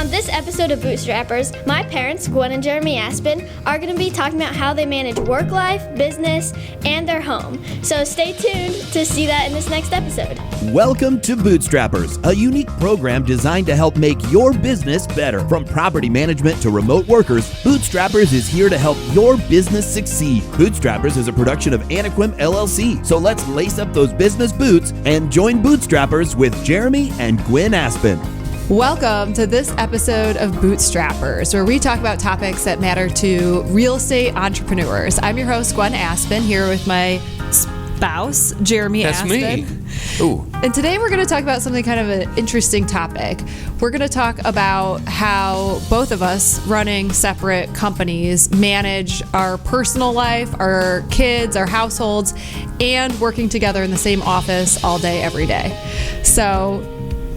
On this episode of Bootstrappers, my parents, Gwen and Jeremy Aspen, are going to be talking about how they manage work life, business, and their home. So stay tuned to see that in this next episode. Welcome to Bootstrappers, a unique program designed to help make your business better. From property management to remote workers, Bootstrappers is here to help your business succeed. Bootstrappers is a production of Anequim, LLC. So let's lace up those business boots and join Bootstrappers with Jeremy and Gwen Aspen. Welcome to this episode of Bootstrappers, where we talk about topics that matter to real estate entrepreneurs. I'm your host, Gwen Aspen, here with my spouse, Jeremy Aspen. That's me. Ooh. And today we're going to talk about something kind of an interesting topic. We're going to talk about how both of us, running separate companies, manage our personal life, our kids, our households, and working together in the same office all day, every day. So...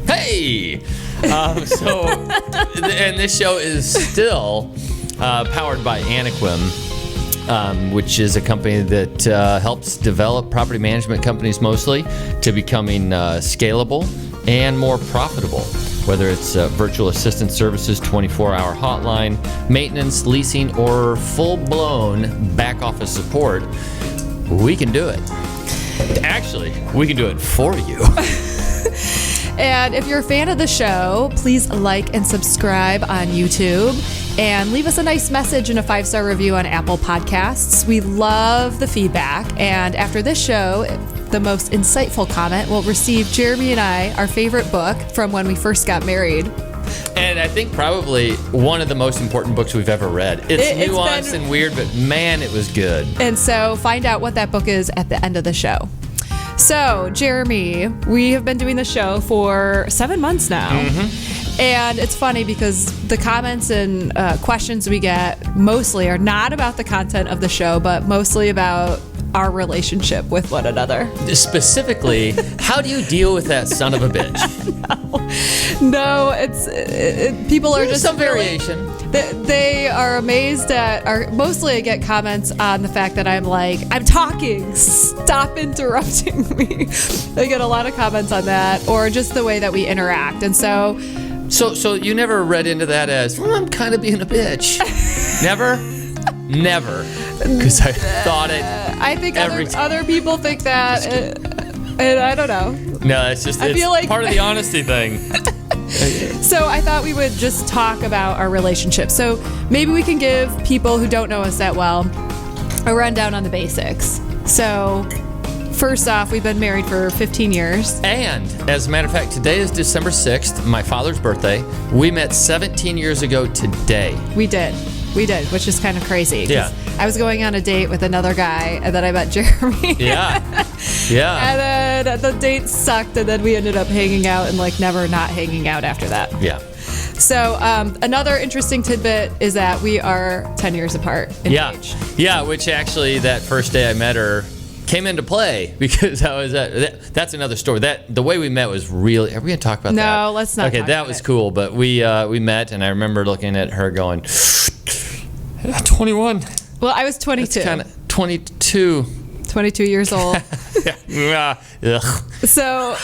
Hey! And this show is still powered by Anequim, which is a company that helps develop property management companies mostly to becoming scalable and more profitable. Whether it's virtual assistant services, 24-hour hotline, maintenance, leasing, or full-blown back office support, we can do it. Actually, we can do it for you. And if you're a fan of the show, please like and subscribe on YouTube and leave us a nice message and a 5-star review on Apple Podcasts. We love the feedback. And after this show, the most insightful comment will receive Jeremy and I our favorite book from when we first got married. And I think probably one of the most important books we've ever read. It's nuanced and weird, but man, it was good. And so find out what that book is at the end of the show. So, Jeremy, we have been doing the show for 7 months now. Mm-hmm. And it's funny because the comments and questions we get mostly are not about the content of the show, but mostly about our relationship with one another. Specifically, how do you deal with that son of a bitch? No, people are just some variation. They are amazed at mostly I get comments on the fact that I'm talking, stop interrupting me. I get a lot of comments on that, or just the way that we interact. And so you never read into that as, well, I'm kind of being a bitch. Never? Never. Because I thought it. I think other people think that, and I don't know. No, it's feel like part of the honesty thing. So I thought we would just talk about our relationship. So maybe we can give people who don't know us that well a rundown on the basics. So first off, we've been married for 15 years. And as a matter of fact, today is December 6th, my father's birthday. We met 17 years ago today. We did, which is kind of crazy. Yeah. I was going on a date with another guy, and then I met Jeremy. Yeah. And then the date sucked, and then we ended up hanging out and never not hanging out after that. Yeah. So another interesting tidbit is that we are 10 years apart in age. Yeah, which actually that first day I met her came into play because I was that's another story. The way we met was really. Are we gonna talk about that? No, let's not. Okay, that was cool. But we met, and I remember looking at her going, 21. Well, I was 22. That's kind of 22. 22 years old. So,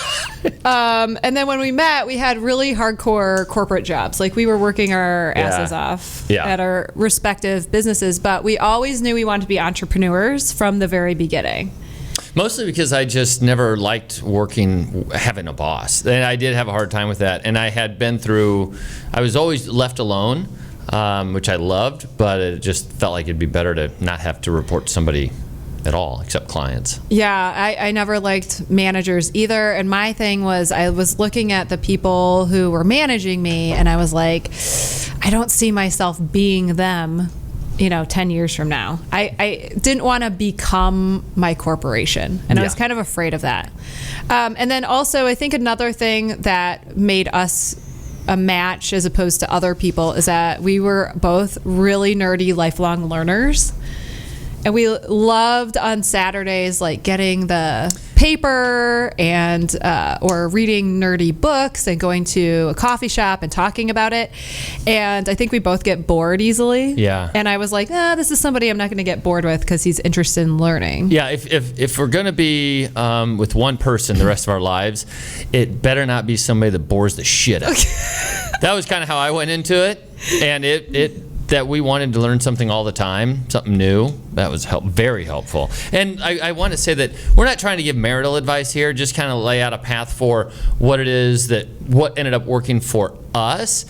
and then when we met, we had really hardcore corporate jobs. We were working our asses off at our respective businesses, but we always knew we wanted to be entrepreneurs from the very beginning. Mostly because I just never liked having a boss. And I did have a hard time with that. And I was always left alone, which I loved, but it just felt like it'd be better to not have to report to somebody at all, except clients. Yeah, I never liked managers either. And my thing was I was looking at the people who were managing me, and I was like, I don't see myself being them, 10 years from now. I didn't want to become my corporation, and I was kind of afraid of that. And then also, I think another thing that made us a match as opposed to other people is that we were both really nerdy lifelong learners. And we loved on Saturdays, getting the paper and or reading nerdy books and going to a coffee shop and talking about it. And I think we both get bored easily. Yeah. And I was like, this is somebody I'm not going to get bored with because he's interested in learning. Yeah, if we're going to be with one person the rest of our lives, it better not be somebody that bores the shit out of you. That was kind of how I went into it. And that we wanted to learn something all the time, something new. That was very helpful. And I want to say that we're not trying to give marital advice here, just kind of lay out a path for what it is what ended up working for us.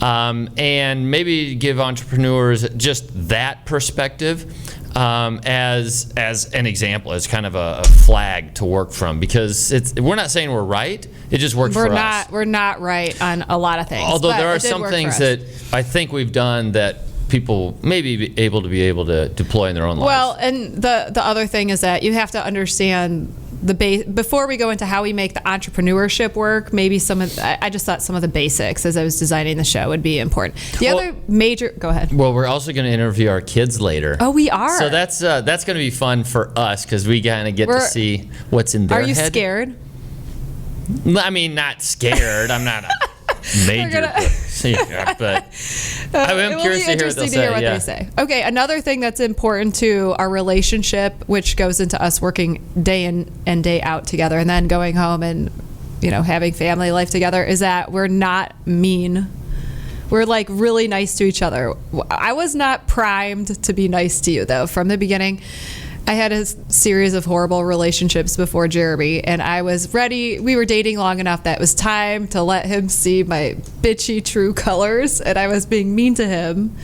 And maybe give entrepreneurs just that perspective as an example, as kind of a flag to work from, because we're not saying we're right. It just worked for us. We're not right on a lot of things. Although there are some things that I think we've done that people may be able to deploy in their own lives. Well, and the other thing is that you have to understand before we go into how we make the entrepreneurship work. Maybe I just thought some of the basics as I was designing the show would be important. Other major, go ahead. Well, we're also going to interview our kids later. Oh, we are. So that's going to be fun for us because we kind of get to see what's in their head. Are you scared? I mean, not scared. I'm not a major, but I am curious to hear what they say. Okay, another thing that's important to our relationship, which goes into us working day in and day out together, and then going home and having family life together, is that we're not mean. We're like really nice to each other. I was not primed to be nice to you though from the beginning. I had a series of horrible relationships before Jeremy, and I was ready. We were dating long enough that it was time to let him see my bitchy true colors, and I was being mean to him.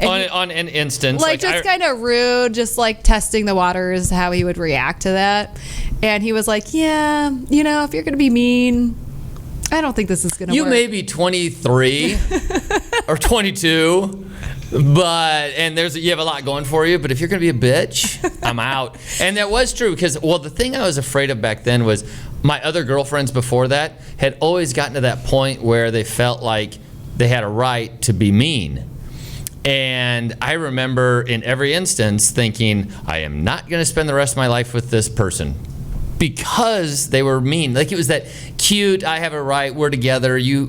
On an instance. Just kind of rude, just like testing the waters, how he would react to that. And he was like, yeah, if you're going to be mean, I don't think this is going to work. You may be 23 or 22. And you have a lot going for you, but if you're going to be a bitch, I'm out. And that was true because, the thing I was afraid of back then was my other girlfriends before that had always gotten to that point where they felt like they had a right to be mean. And I remember in every instance thinking, I am not going to spend the rest of my life with this person because they were mean. Like it was that cute, I have a right, we're together, you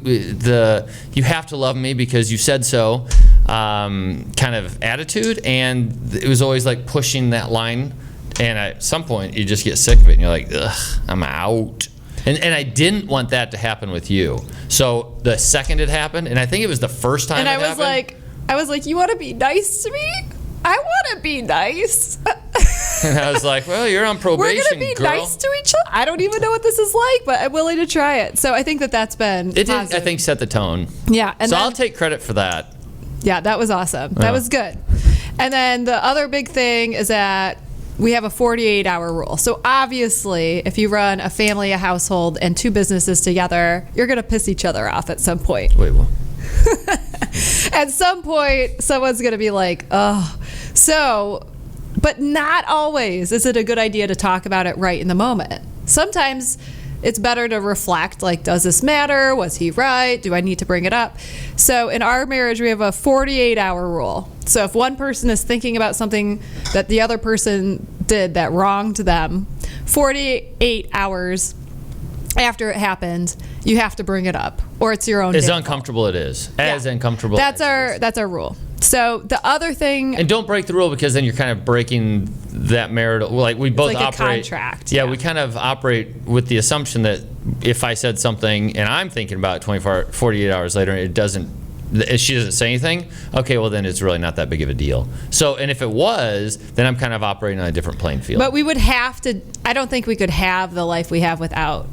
have to love me because you said so kind of attitude. And it was always like pushing that line. And at some point you just get sick of it and you're like, ugh, I'm out. And I didn't want that to happen with you. So the second it happened, and I think it was the first time I was like, you want to be nice to me? I want to be nice. And I was like, well, you're on probation, we're going to be nice to each other. I don't even know what this is like, but I'm willing to try it. So I think that's been It did, I think, set the tone. Yeah. And so I'll take credit for that. Yeah, that was awesome. That was good. And then the other big thing is that we have a 48-hour rule. So obviously, if you run a family, a household, and two businesses together, you're going to piss each other off at some point. Wait, what? At some point, someone's going to be like, oh. So, but not always is it a good idea to talk about it right in the moment. Sometimes it's better to reflect, like, does this matter? Was he right? Do I need to bring it up? So in our marriage, we have a 48-hour rule. So if one person is thinking about something that the other person did that wronged them, 48 hours after it happened, you have to bring it up, or it's your own. As uncomfortable it is. As uncomfortable. That's our rule. So the other thing, and don't break the rule because then you're kind of breaking that marital. Like we both like operate. A contract. Yeah, we kind of operate with the assumption that if I said something and I'm thinking about it 48 hours later, and it doesn't. She doesn't say anything. Okay, well then it's really not that big of a deal. So, and if it was, then I'm kind of operating on a different playing field. But we would have to. I don't think we could have the life we have without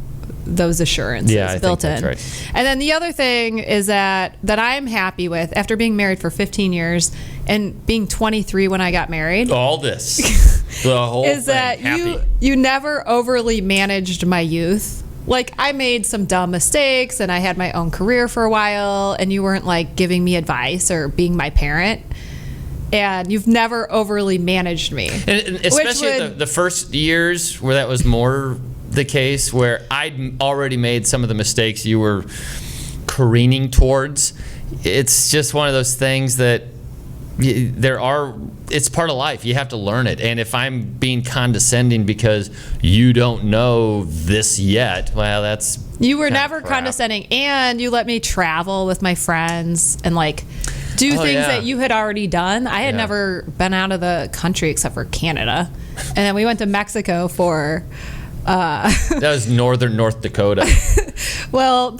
those assurances built in. That's right. And then the other thing is that I'm happy with, after being married for 15 years and being 23 when I got married. All this, the whole is thing, that happy. you never overly managed my youth. Like I made some dumb mistakes and I had my own career for a while, and you weren't like giving me advice or being my parent. And you've never overly managed me. And especially the first years where that was more the case, where I'd already made some of the mistakes you were careening towards. It's just one of those things that it's part of life. You have to learn it. And if I'm being condescending because you don't know this yet, well, that's you were never condescending, and you let me travel with my friends and like do things that you had already done. I had never been out of the country except for Canada, and then we went to Mexico for that was northern North Dakota. Well,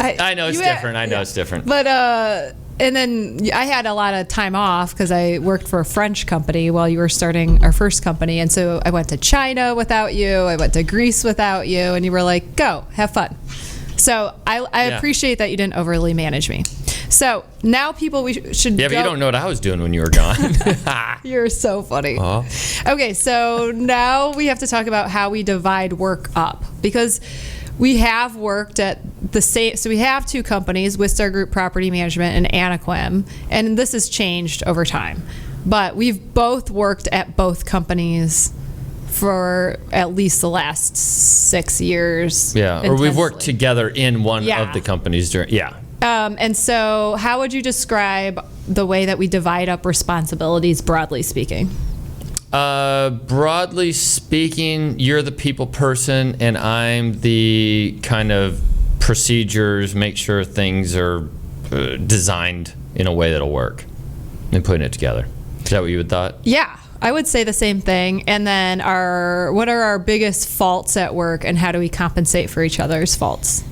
I know it's different. I know it's different. But and then I had a lot of time off because I worked for a French company while you were starting our first company. And so I went to China without you. I went to Greece without you. And you were like, go, have fun. So I appreciate that you didn't overly manage me. So now people should Yeah, but you don't know what I was doing when you were gone. You're so funny. Okay, so now we have to talk about how we divide work up. Because we have worked at the same, so we have two companies, Wistar Group Property Management and Anequim, and this has changed over time. But we've both worked at both companies for at least the last 6 years. Yeah, or we've worked together in one of the companies during, and so how would you describe the way that we divide up responsibilities, broadly speaking? Broadly speaking, you're the people person, and I'm the kind of procedures, make sure things are designed in a way that'll work, and putting it together. Is that what you would thought? Yeah, I would say the same thing. And then what are our biggest faults at work, and how do we compensate for each other's faults?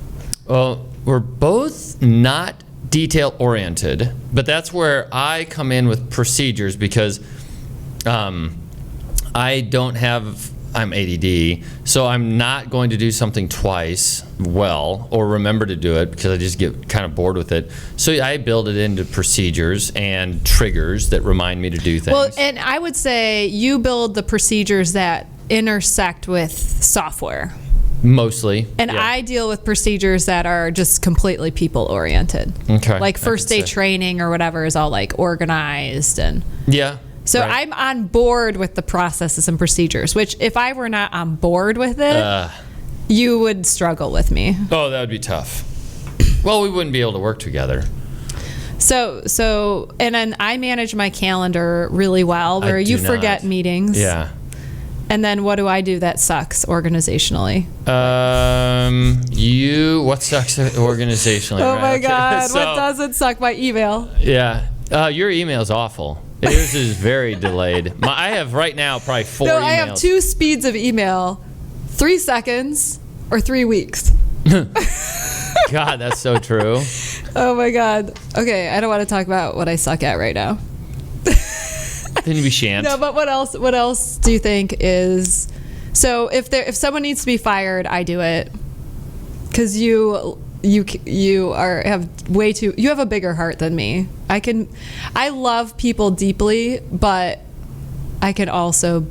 Well, we're both not detail oriented, but that's where I come in with procedures because I'm ADD, so I'm not going to do something twice well or remember to do it because I just get kind of bored with it. So I build it into procedures and triggers that remind me to do things. Well, and I would say you build the procedures that intersect with software. Mostly. And I deal with procedures that are just completely people oriented. Okay. Like first day training or whatever is all like organized and So I'm on board with the processes and procedures, which if I were not on board with it, you would struggle with me. Oh, that would be tough. Well, we wouldn't be able to work together. So, and then I manage my calendar really well, where you forget meetings. Yeah. And then what do I do that sucks organizationally? What sucks organizationally? Oh my God, what doesn't suck? My email. Yeah. Your email's awful. Yours is very delayed. I have right now probably 4 emails. No, I have 2 speeds of email, 3 seconds or 3 weeks. God, that's so true. Oh my God. Okay, I don't want to talk about what I suck at right now. Then we shan't. No, but what else do you think is, so if someone needs to be fired, I do it. Because you have a bigger heart than me. I love people deeply, but I can also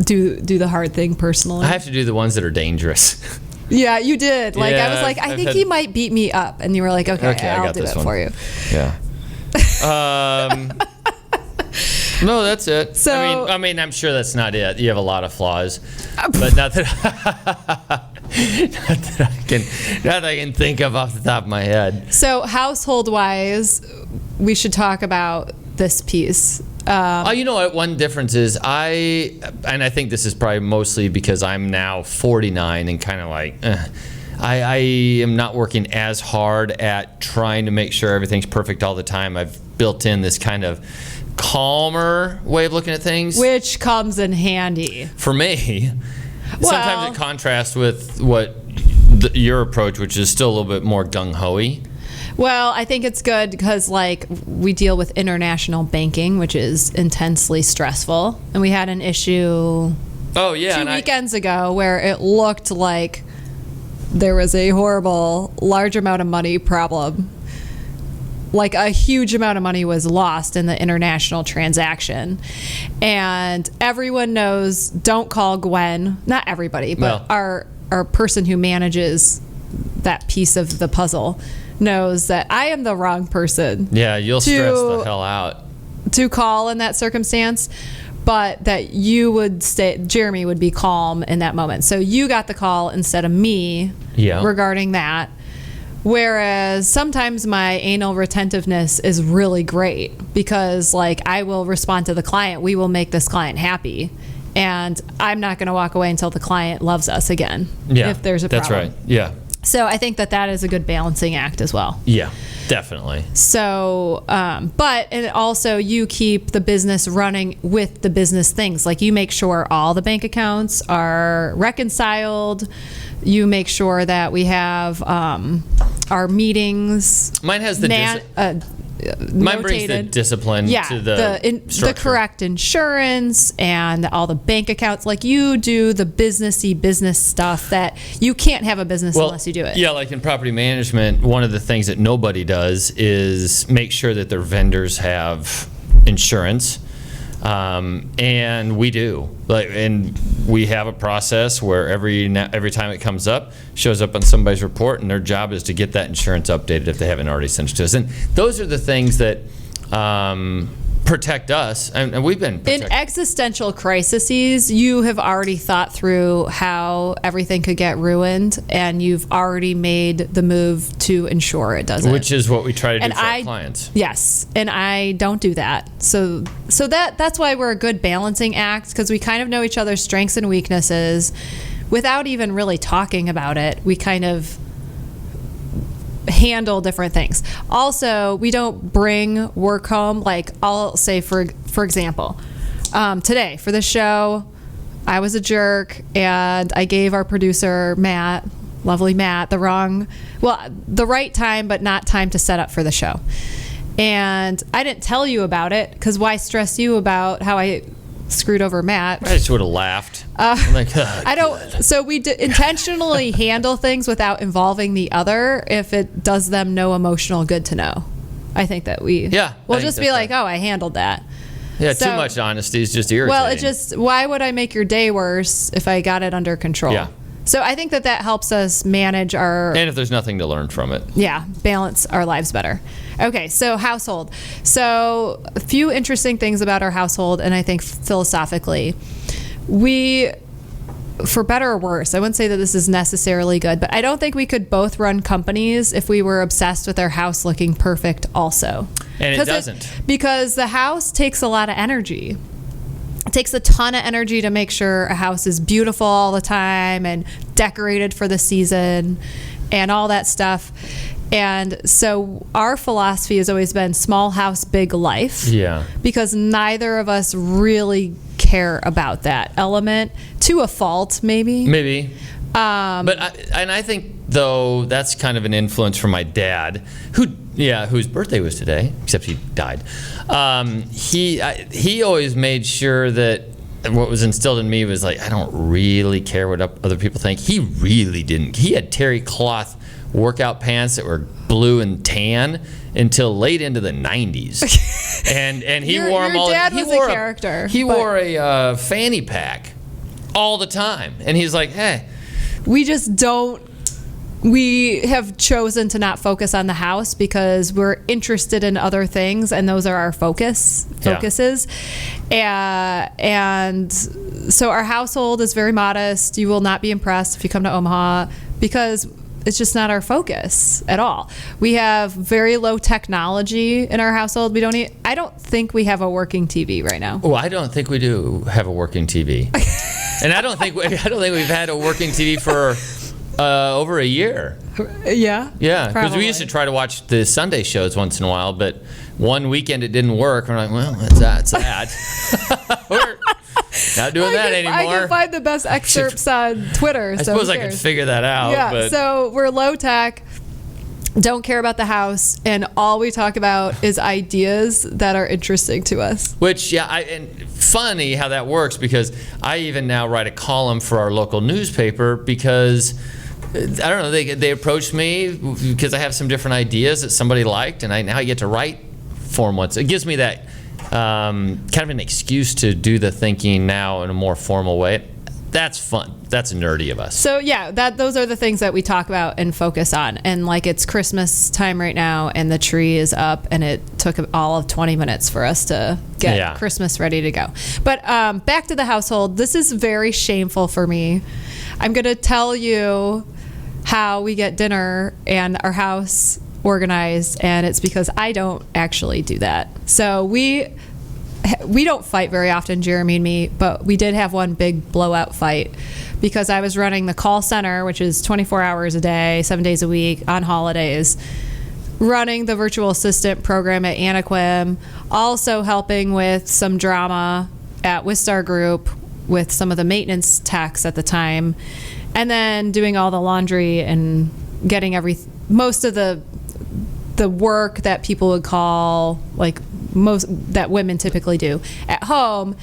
do the hard thing personally. I have to do the ones that are dangerous. Yeah, you did. Like I was like, I think he might beat me up, and you were like, okay, I'll do it for you. Yeah. No, that's it. So, I mean, I'm sure that's not it. You have a lot of flaws, but not that I can think of off the top of my head. So, household-wise, we should talk about this piece. You know what? One difference is I think this is probably mostly because I'm now 49 and kind of like, I am not working as hard at trying to make sure everything's perfect all the time. I've built in this kind of calmer way of looking at things, which comes in handy for me. Well, sometimes it contrasts with what your approach, which is still a little bit more gung-ho-y. Well, I think it's good because like we deal with international banking, which is intensely stressful, and we had an issue 2 weekends ago where it looked like there was a horrible large amount of money problem. Like a huge amount of money was lost in the international transaction. And everyone knows, don't call Gwen, not everybody, but our person who manages that piece of the puzzle knows that I am the wrong person. Yeah, you'll stress the hell out. To call in that circumstance, but that Jeremy would be calm in that moment. So you got the call instead of me regarding that. Whereas sometimes my anal retentiveness is really great because like I will respond to the client. We will make this client happy. And I'm not going to walk away until the client loves us again. Yeah, if there's a problem. That's right. Yeah. So I think that is a good balancing act as well. Yeah, definitely. So, and also you keep the business running with the business things. Like you make sure all the bank accounts are reconciled. You make sure that we have our meetings. Mine has the mine brings the discipline to the correct insurance and all the bank accounts. Like you do the businessy business stuff that you can't have a business unless you do it. Yeah, like in property management, one of the things that nobody does is make sure that their vendors have insurance. And we do, and we have a process where every time it comes up, shows up on somebody's report, and their job is to get that insurance updated if they haven't already sent it to us. And those are the things that protect us, and we've been protected. In existential crises, you have already thought through how everything could get ruined, and you've already made the move to ensure it doesn't. Which is what we try to do for our clients. Yes, and I don't do that. So that's why we're a good balancing act, because we kind of know each other's strengths and weaknesses without even really talking about it. We kind of handle different things. Also, we don't bring work home. Like I'll say, for example, today for the show, I was a jerk and I gave our producer Matt, lovely Matt, the right time but not time to set up for the show. And I didn't tell you about it because why stress you about how I screwed over Matt? I just would have laughed. I'm like, I don't. So we intentionally handle things without involving the other if it does them no emotional good to know. I think that we'll just be like, oh, I handled that. Yeah, too much honesty is just irritating. Well, why would I make your day worse if I got it under control? Yeah. So I think that helps us manage our... And if there's nothing to learn from it. Yeah, balance our lives better. Okay, so household. So a few interesting things about our household, and I think philosophically. We, for better or worse, I wouldn't say that this is necessarily good, but I don't think we could both run companies if we were obsessed with our house looking perfect also. And it doesn't. Because the house takes a lot of energy. It takes a ton of energy to make sure a house is beautiful all the time and decorated for the season and all that stuff. And so our philosophy has always been small house, big life. Yeah. Because neither of us really care about that element, to a fault, maybe. Maybe. I think, though, that's kind of an influence from my dad, whose birthday was today, except he died. He always made sure that what was instilled in me was like, I don't really care what other people think. He really didn't. He had terry cloth workout pants that were blue and tan until late into the 90s. and he wore them all. Your dad was a character. He wore a fanny pack all the time. And he's like, hey. We just don't. We have chosen to not focus on the house because we're interested in other things, and those are our focuses. Yeah. And so our household is very modest. You will not be impressed if you come to Omaha because it's just not our focus at all. We have very low technology in our household. I don't think we have a working TV right now. Oh, I don't think we do have a working TV. And I don't think we've had a working TV for over a year. Yeah? Yeah, because we used to try to watch the Sunday shows once in a while, but one weekend it didn't work. We're like, well, that's that. We're not doing that anymore. I can find the best excerpts on Twitter. I suppose I could figure that out. Yeah, but. So we're low tech, don't care about the house, and all we talk about is ideas that are interesting to us. Which, and funny how that works, because I even now write a column for our local newspaper because, I don't know, they approached me because I have some different ideas that somebody liked, and now I get to write for them once. It gives me that kind of an excuse to do the thinking now in a more formal way. That's fun. That's nerdy of us. So yeah, those are the things that we talk about and focus on. And like it's Christmas time right now, and the tree is up, and it took all of 20 minutes for us to get Christmas ready to go. But back to the household. This is very shameful for me. I'm going to tell you how we get dinner and our house organized, and it's because I don't actually do that. So we don't fight very often, Jeremy and me, but we did have one big blowout fight because I was running the call center, which is 24 hours a day, 7 days a week on holidays, running the virtual assistant program at Anequim, also helping with some drama at Wistar Group with some of the maintenance techs at the time, and then doing all the laundry and getting most of the work that people would call like most that women typically do at home.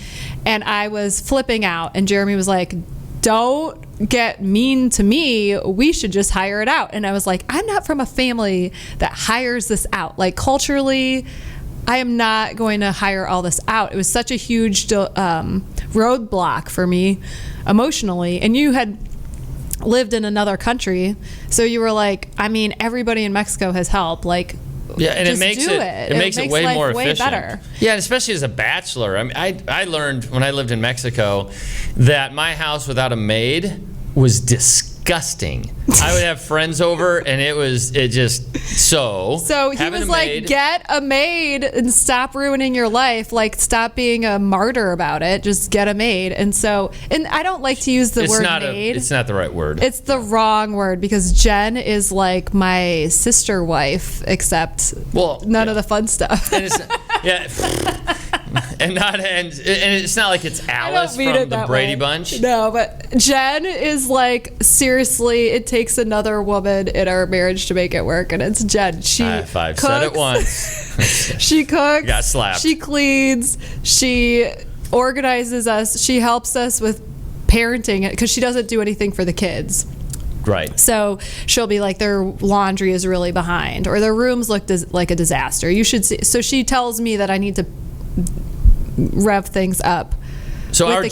And I was flipping out, and Jeremy was like, don't get mean to me, we should just hire it out. And I was like, I'm not from a family that hires this out. Like, culturally, I am not going to hire all this out. It was such a huge roadblock for me emotionally. And you had lived in another country, so you were like, I mean, everybody in Mexico has help. Like, yeah, and just it makes do it makes it way life more way efficient. better. Yeah, and especially as a bachelor. I mean, I learned when I lived in Mexico that my house without a maid was disgusting. I would have friends over, and it just so. So he was like, get a maid and stop ruining your life. Like, stop being a martyr about it. Just get a maid. And I don't like to use the word maid. It's not the right word. It's the wrong word, because Jen is like my sister wife, except none of the fun stuff. And it's, yeah. And it's not like it's Alice from the Brady Bunch. No, but Jen is like, seriously, it takes another woman in our marriage to make it work, and it's Jen. She cooks. Said it once. She cooks. Got slapped. She cleans. She organizes us. She helps us with parenting, because she doesn't do anything for the kids. Right. So she'll be like, their laundry is really behind, or their rooms look like a disaster. You should see. So she tells me that I need to rev things up. So our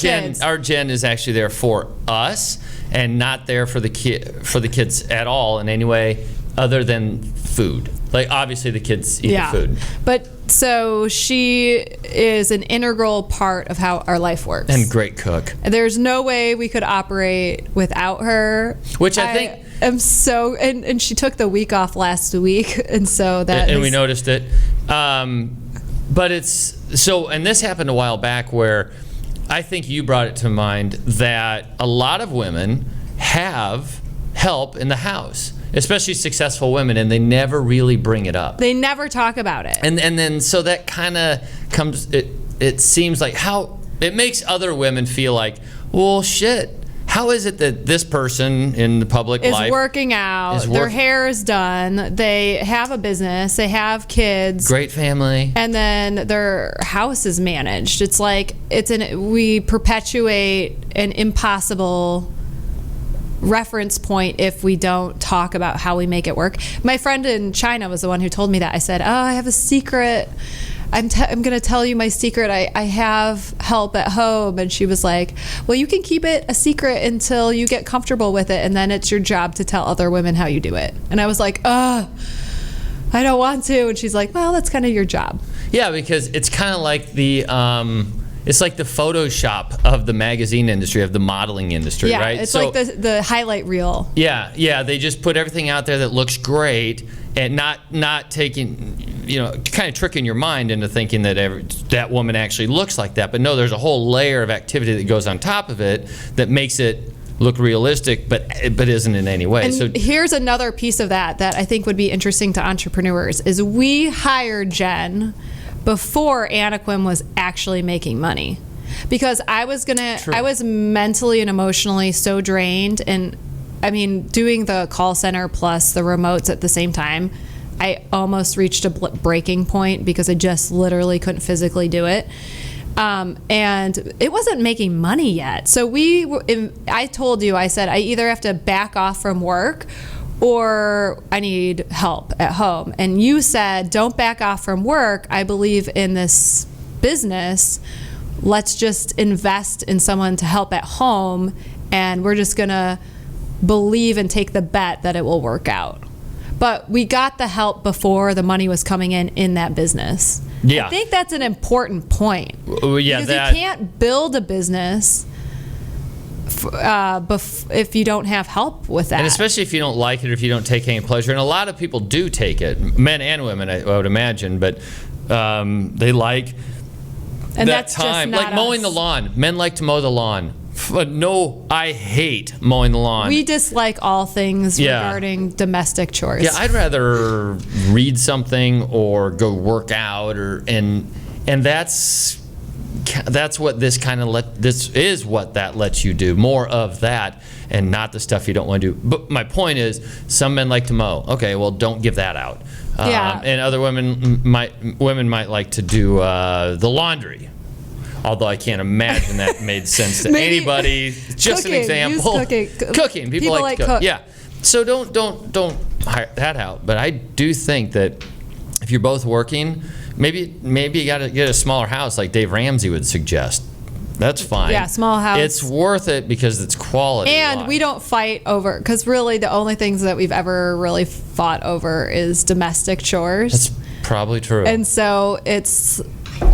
Jen is actually there for us, and not there for the kids at all in any way other than food. Like, obviously the kids eat the food. But so she is an integral part of how our life works. And great cook. There's no way we could operate without her. Which I think am so, and she took the week off last week, and so that and we noticed it. But it's so, and this happened a while back where I think you brought it to mind that a lot of women have help in the house, especially successful women, and they never really bring it up. They never talk about it. And then so that kind of comes, it seems like how it makes other women feel like, well, shit, how is it that this person in the public life is working out, their hair is done, they have a business, they have kids, great family, and then their house is managed. It's like we perpetuate an impossible reference point if we don't talk about how we make it work. My friend in China was the one who told me that. I said, I have a secret. I'm going to tell you my secret. I have help at home. And she was like, well, you can keep it a secret until you get comfortable with it, and then it's your job to tell other women how you do it. And I was like, I don't want to. And she's like, well, that's kind of your job. Yeah, because it's kind of like it's like the Photoshop of the magazine industry, of the modeling industry, right? It's like the highlight reel. Yeah, they just put everything out there that looks great, and not taking, kind of tricking your mind into thinking that that woman actually looks like that. But no, there's a whole layer of activity that goes on top of it that makes it look realistic, but isn't in any way. And so here's another piece of that I think would be interesting to entrepreneurs, is we hired Jen before Anequim was actually making money, because I was mentally and emotionally so drained. And I mean, doing the call center plus the remotes at the same time, I almost reached a breaking point because I just literally couldn't physically do it. And it wasn't making money yet. So I told you, I said, I either have to back off from work or I need help at home. And you said, don't back off from work. I believe in this business. Let's just invest in someone to help at home, and we're just going to believe and take the bet that it will work out. But we got the help before the money was coming in that business. Yeah. I think that's an important point. Yeah, because you can't build a business if you don't have help with that. And especially if you don't like it or if you don't take any pleasure. And a lot of people do take it, men and women, I would imagine, but they like and that that's time. just not Like mowing us. the lawn. Men like to mow the lawn. But no, I hate mowing the lawn. We dislike all things Yeah. regarding domestic chores. Yeah, I'd rather read something or go work out, and that's what this is what that lets you do, more of that and not the stuff you don't want to do. But my point is, some men like to mow. Okay, well, don't give that out. Yeah. And other women might like to do the laundry. Although I can't imagine that made sense to Maybe- anybody. Just Cooking, an example. use cooking. Cooking. People like to cook. cook. Yeah. So don't hire that out. But I do think that if you're both working, maybe you got to get a smaller house like Dave Ramsey would suggest. That's fine. Yeah, small house. It's worth it because it's quality. And we don't fight over, because really the only things that we've ever really fought over is domestic chores. That's probably true. And so it's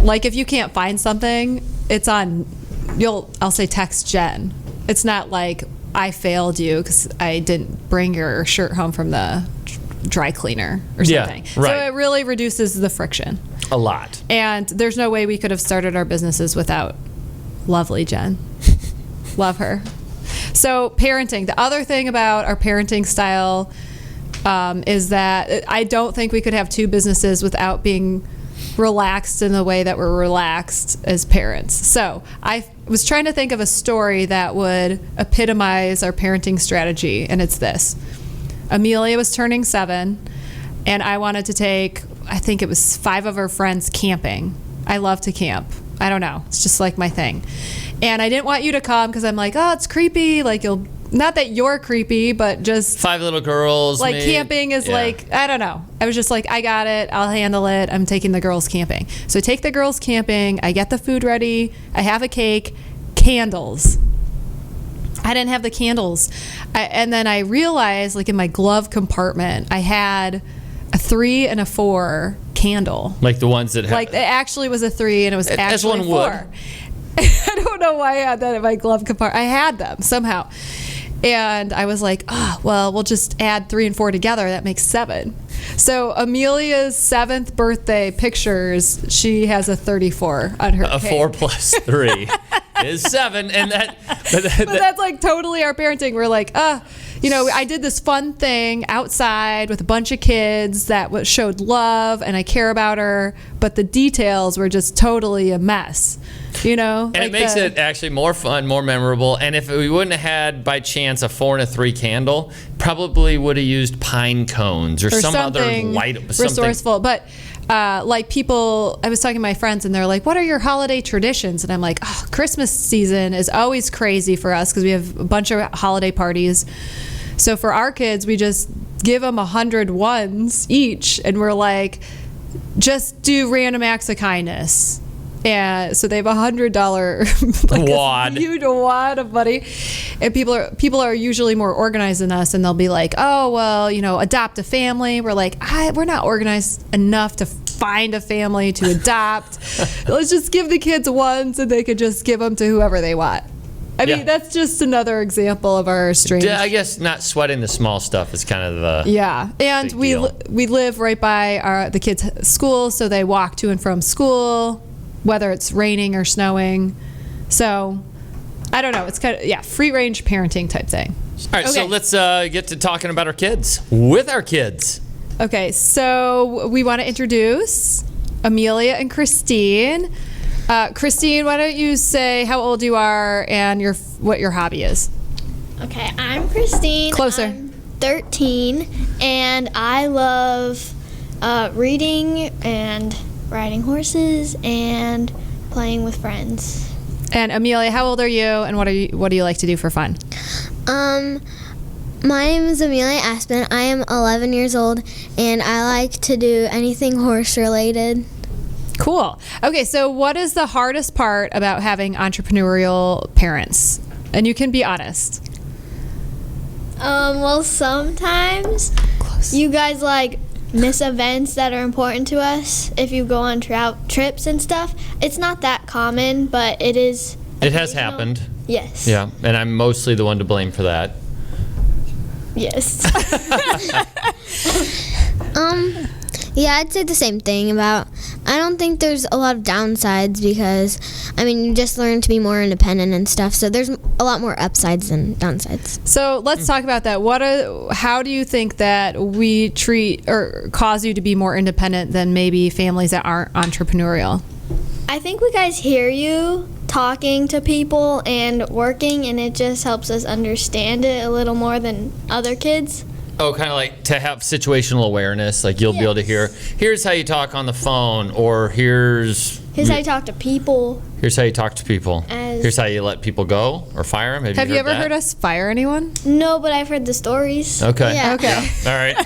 like, if you can't find something, it's on, I'll say text Jen. It's not like I failed you because I didn't bring your shirt home from the dry cleaner or Yeah, something. right. So it really reduces the friction. A lot. And there's no way we could have started our businesses without lovely Jen. Love her. So parenting. The other thing about our parenting style is that I don't think we could have two businesses without being relaxed in the way that we're relaxed as parents. So I was trying to think of a story that would epitomize our parenting strategy, and it's this. Amelia was turning 7, and I wanted to take, I think it was 5 of her friends camping. I love to camp. I don't know. It's just like my thing. And I didn't want you to come because I'm like, oh, it's creepy. Like, not that you're creepy, but just 5 little girls. like maybe. camping is Yeah. like, I don't know. I was just like, I got it. I'll handle it. I'm taking the girls camping. So I take the girls camping. I get the food ready. I have a cake, candles. I didn't have the candles. And then I realized, like, in my glove compartment, I had a 3 and a 4 candle. Like the ones that have. Like, it actually was a 3 and it was As actually one 4. would. I don't know why I had that in my glove compartment. I had them somehow. And I was like, oh, well, we'll just add 3 and 4 together. That makes 7. So Amelia's 7th birthday pictures, she has a 34 on her a cake. 4 plus 3 is 7, and that. But But that's like totally our parenting. We're like, I did this fun thing outside with a bunch of kids that showed love, and I care about her, but the details were just totally a mess. And it makes it actually more fun, more memorable. And if we wouldn't have had, by chance, a 4 and a 3 candle, probably would have used pine cones or some other light. Resourceful. But like people, I was talking to my friends and they're like, what are your holiday traditions? And I'm like, oh, Christmas season is always crazy for us because we have a bunch of holiday parties. So for our kids, we just give them 100 ones each. And we're like, just do random acts of kindness. And so they have $100 like wad. a huge wad of money, and people are usually more organized than us, and they'll be like, oh well, adopt a family. We're like, we're not organized enough to find a family to adopt. Let's just give the kids ones, and they could just give them to whoever they want. I mean, that's just another example of our strange. I guess not sweating the small stuff is kind of the and we live right by the kids' school, so they walk to and from school, whether it's raining or snowing. So I don't know. It's kind of free range parenting type thing. All right, so let's get to talking about our kids with our kids. Okay, so we want to introduce Amelia and Christine. Christine, why don't you say how old you are and what your hobby is? Okay, I'm Christine. Closer. I'm 13, and I love reading and riding horses and playing with friends. And Amelia, how old are you, and what do you like to do for fun? My name is Amelia Aspen. I am 11 years old, and I like to do anything horse related. Cool. Okay, so what is the hardest part about having entrepreneurial parents? And you can be honest. Well, sometimes you guys miss events that are important to us if you go on trips and stuff. It's not that common, but it is. It has happened. Yes. Yeah, and I'm mostly the one to blame for that. Yes. Yeah, I'd say the same thing about, I don't think there's a lot of downsides because, I mean, you just learn to be more independent and stuff, so there's a lot more upsides than downsides. So let's talk about that. How do you think that we treat or cause you to be more independent than maybe families that aren't entrepreneurial? I think we guys hear you talking to people and working, and it just helps us understand it a little more than other kids. Oh, kind of like to have situational awareness. Like you'll be able to hear, here's how you talk on the phone, or here's how you talk to people. Here's how you talk to people. As- Here's how you let people go or fire them. Have you ever heard us fire anyone? No, but I've heard the stories. Okay. Yeah. Okay. All right.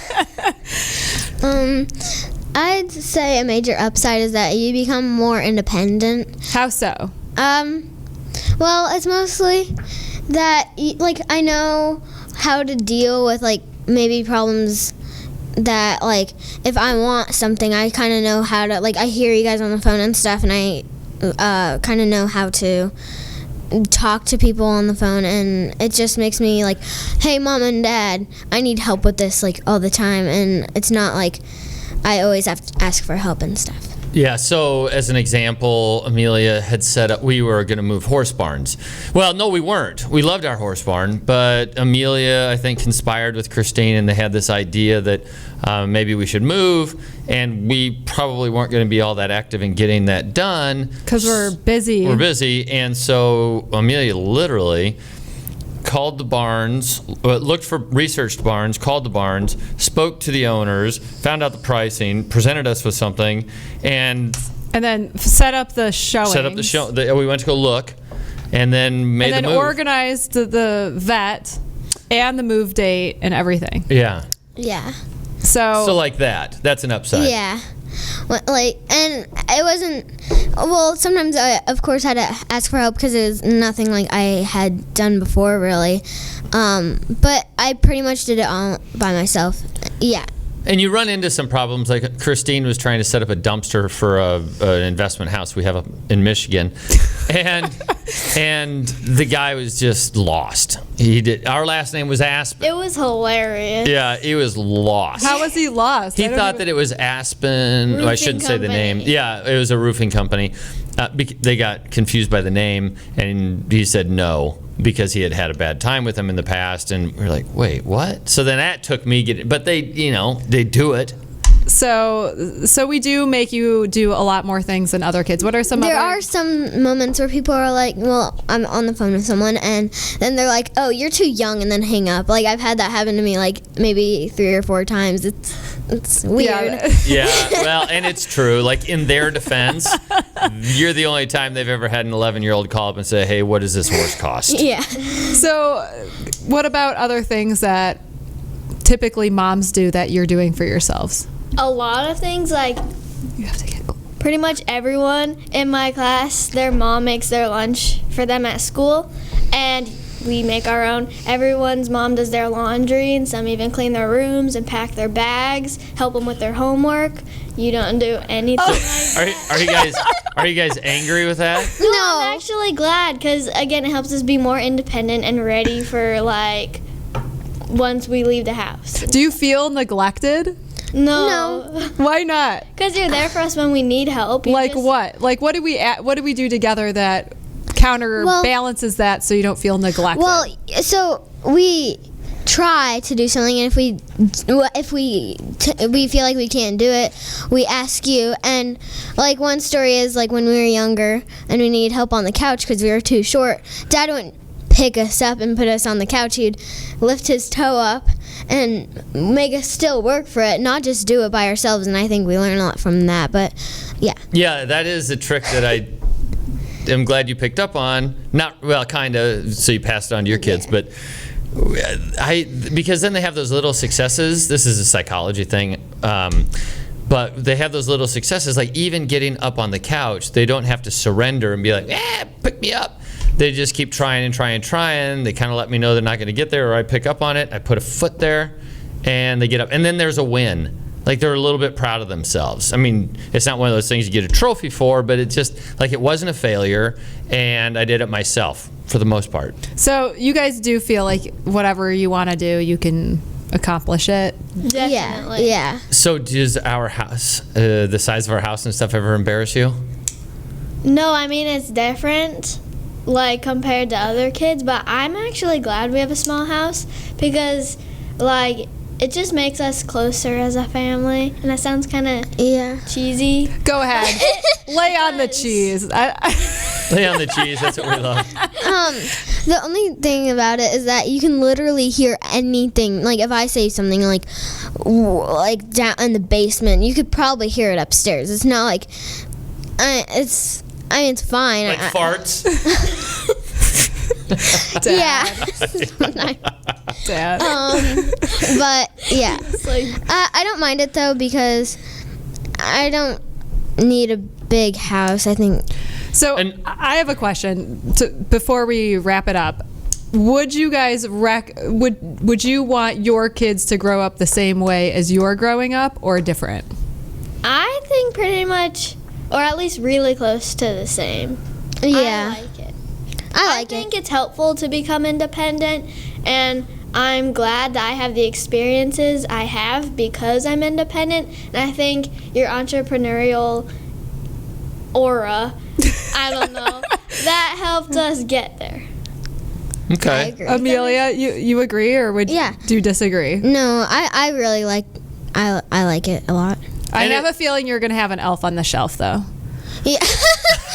I'd say a major upside is that you become more independent. How so? Well, it's mostly that, like, I know how to deal with, like, maybe problems that, like, if I want something, I kind of know how to, like, I hear you guys on the phone and stuff, and I kind of know how to talk to people on the phone, and it just makes me like, hey, Mom and Dad, I need help with this, like, all the time, and it's not like I always have to ask for help and stuff. Yeah, so as an example, Amelia had set up, we were going to move horse barns. Well, no, we weren't. We loved our horse barn, but Amelia, I think, conspired with Christine, and they had this idea that maybe we should move, and we probably weren't going to be all that active in getting that done. Because we're busy. We're busy, and so Amelia literally called the barns, researched barns, called the barns, spoke to the owners, found out the pricing, presented us with something, and then set up the showings. set up the show. We went to go look, and then made and the then move. organized the vet and the move date and everything. Yeah. Yeah. So like that. That's an upside. Yeah. Well, like, and it wasn't, well, sometimes I, of course, had to ask for help because it was nothing like I had done before, really. But I pretty much did it all by myself. Yeah. And you run into some problems, like Christine was trying to set up a dumpster for an investment house we have up in Michigan, and the guy was just lost. Our last name was Aspen. It was hilarious. Yeah, he was lost. How was he lost? He thought that it was Aspen. I shouldn't say the name. company. Yeah, it was a roofing company. They got confused by the name, and he said no because he had a bad time with them in the past. And we were like, wait, what? So then that took me but they do it. So we do make you do a lot more things than other kids. What are some There other? are some moments where people are like, well, I'm on the phone with someone, and then they're like, oh, you're too young, and then hang up. Like, I've had that happen to me, like, maybe 3 or 4 times. It's weird. Yeah, well, and it's true. Like, in their defense, you're the only time they've ever had an 11-year-old call up and say, hey, what does this horse cost? Yeah. So what about other things that typically moms do that you're doing for yourselves? A lot of things, like You have to get. pretty much everyone in my class, their mom makes their lunch for them at school, and we make our own. Everyone's mom does their laundry, and some even clean their rooms and pack their bags, help them with their homework. You don't do anything like Are you guys angry with that? No, No. I'm actually glad, because again, it helps us be more independent and ready for, like, once we leave the house. Do you feel neglected? No. Why not? Because you're there for us when we need help. You Like just- what? Like what do we do together that counterbalances that so you don't feel neglected? Well, so we try to do something, and if we feel like we can't do it, we ask you. And like one story is like when we were younger and we needed help on the couch because we were too short. Dad wouldn't pick us up and put us on the couch. He'd lift his toe up and make us still work for it, not just do it by ourselves. And I think we learned a lot from that. But yeah. Yeah, that is a trick that I am glad you picked up on. Kind of, so you passed it on to your kids, but because then they have those little successes. This is a psychology thing. But they have those little successes, like even getting up on the couch. They don't have to surrender and be like, pick me up. They just keep trying and trying and trying. They kind of let me know they're not going to get there, or I pick up on it. I put a foot there, and they get up. And then there's a win. like they're a little bit proud of themselves. I mean, it's not one of those things you get a trophy for, but it's just like it wasn't a failure, and I did it myself for the most part. So you guys do feel like whatever you want to do, you can accomplish it? Definitely. Yeah. So does our house, the size of our house and stuff, ever embarrass you? No, I mean, it's different, like, compared to other kids, but I'm actually glad we have a small house because, like, it just makes us closer as a family, and that sounds kind of cheesy. Go ahead. Lay on the cheese. Lay on the cheese. That's what we love. The only thing about it is that you can literally hear anything. Like if I say something like down in the basement, you could probably hear it upstairs. It's not like it's fine. Like farts. Dad. But yeah, I don't mind it though because I don't need a big house. I think. So I have a question before we wrap it up. Would you guys would you want your kids to grow up the same way as you're growing up or different? I think pretty much, or at least really close to the same. Yeah. I like it. I think it's helpful to become independent, and I'm glad that I have the experiences I have because I'm independent, and I think your entrepreneurial aura, I don't know, that helped us get there. Okay. I agree. Amelia, you agree or do you disagree? No, I really like I like it a lot. I have a feeling you're going to have an elf on the shelf though. Yeah.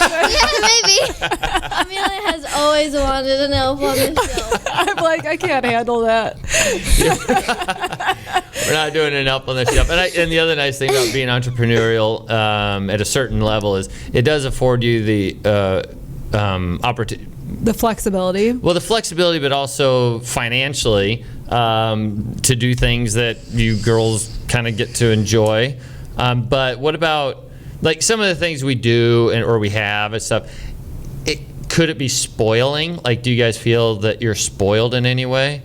Yeah, maybe. Amelia has always wanted an elf on the shelf. I'm like, I can't handle that. We're not doing an elf on the shelf. And the other nice thing about being entrepreneurial at a certain level is it does afford you the opportunity. The flexibility. Well, the flexibility, but also financially to do things that you girls kind of get to enjoy. But what about like some of the things we do or we have and stuff? Could it be spoiling? Like, do you guys feel that you're spoiled in any way?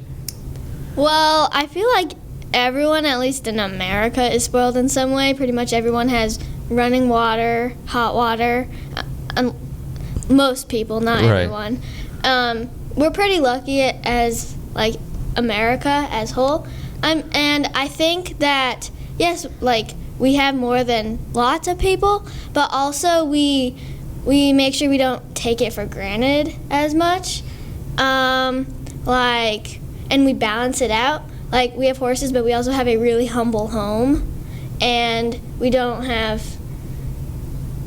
Well, I feel like everyone, at least in America, is spoiled in some way. Pretty much everyone has running water, hot water. Most people, not everyone. We're pretty lucky as like America as whole. And I think that yes, like we have more than lots of people, but also we make sure we don't take it for granted as much. And we balance it out. Like we have horses, but we also have a really humble home, and we don't have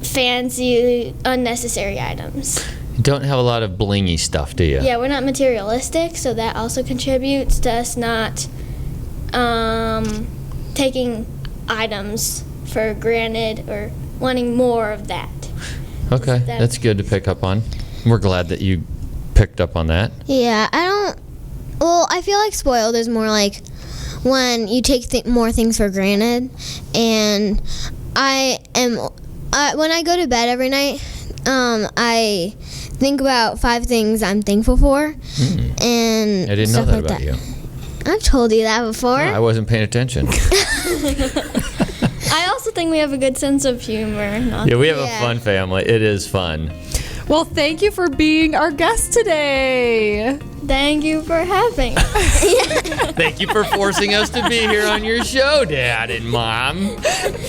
fancy, unnecessary items. You don't have a lot of blingy stuff, do you? Yeah, we're not materialistic, so that also contributes to us not taking items for granted or wanting more of that. Okay, that's good to pick up on. We're glad that you picked up on that. Yeah, I feel like spoiled is more like when you take more things for granted, and when I go to bed every night, I think about 5 things I'm thankful for, and I didn't know stuff that like about you. I've told you that before. I wasn't paying attention. I also think we have a good sense of humor. Yeah, we have a fun family. It is fun. Well, thank you for being our guest today. Thank you for having us. Thank you for forcing us to be here on your show, Dad and Mom.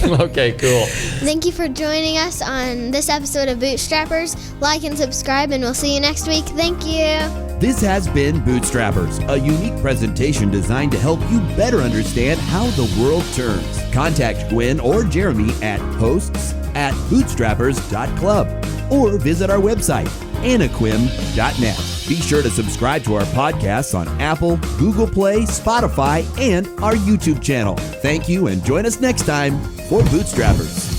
Okay, cool. Thank you for joining us on this episode of Bootstrappers. Like and subscribe, and we'll see you next week. Thank you. This has been Bootstrappers, a unique presentation designed to help you better understand how the world turns. Contact Gwen or Jeremy at hosts@bootstrappers.club or visit our website, Anequim.net. Be sure to subscribe to our podcasts on Apple, Google Play, Spotify, and our YouTube channel. Thank you, and join us next time for Bootstrappers.